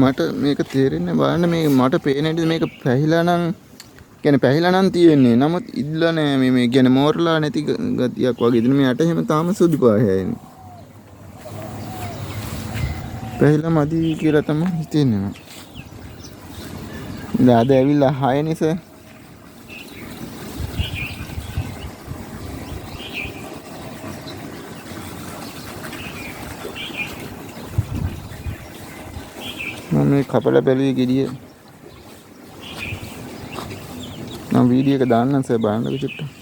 මට මේක තේරෙන්නේ බලන්න මේ මට පේන හැටි මේක පැහිලා නම් කියන්නේ පැහිලා නම් තියෙන්නේ. නමුත් ඉදලා නෑ මේ කියන්නේ මෝරලා නැති ගතියක් වගේ. ඉතින් මේ යට එහෙම තාම සුදු පාහයි එන්නේ. පැහිලා මදි කියලා තමයි හිතෙන්නේ මම. දැන් අද ඇවිල්ලා 6 නිසා මම මේ කපලා බැලුවේ ගෙඩිය. මම වීඩියෝ එක දාන්නම් සර් බලන්න විදිහට.